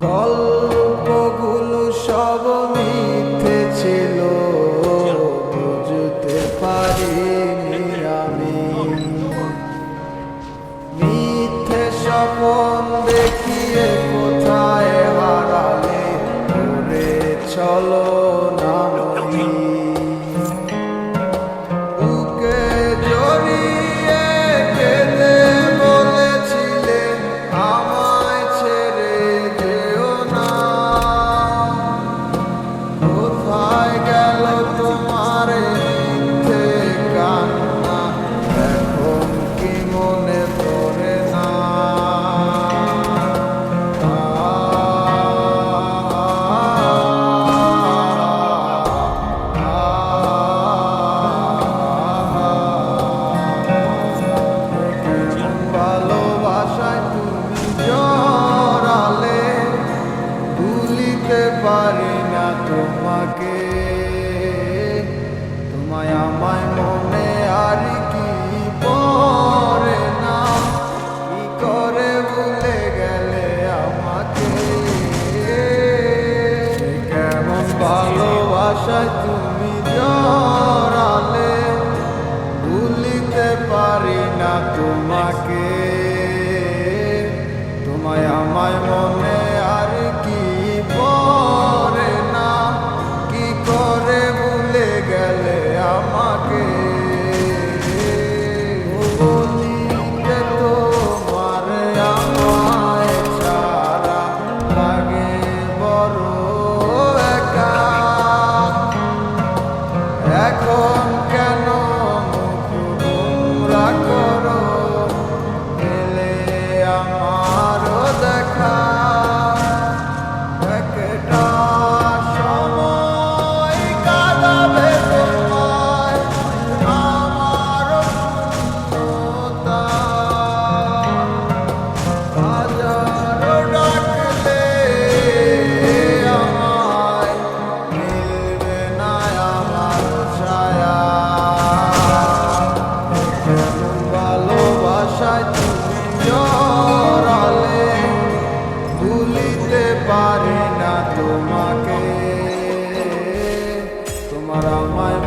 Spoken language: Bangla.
গল্পগুলো সব মিথ্যে ছিল, বুঝতে পারিনি আমি। মিথ্যে স্বপ্ন দেখিয়ে কোথায় হারালে ঘুরে চলো না মনি। বুকে জড়িয়ে কেঁদে বলেছিলে আমায় ছেড়ে যেও না। কোথায় গেল তোমার মিথ্যে কান্না, এখন কি মনে পড়ে না? ভালোবাসায় তুমি জড়ালে, ভুলিতে পারি না তোমাকে। তোমায় আমায় মনে আর কি পড়ে না, কি করে ভুলে গেলে আমাকে। কেমন ভালোবাসায় তুমি জড়ালে, ভুলিতে পারি না তোমাকে। তোমায় আমায় মনে আর কি পড়ে না, কি করে ভুলে গেলে আমাকে। বলিতে তোমার আমায় ছাড়া লাগে বড় একা। এখন কেন মুখ গোমরা করো, এলে আমারও দেখা। একটা সময় কাঁদাবে তোমায় আমারও শূন্যতা। হাজারো ডাকলে আমায় মিলবে না আমার ছায়া। কেমন ভালোবাসায় তুমি জড়ালে, ভুলিতে পারি না তোমাকে। তোমার আমায়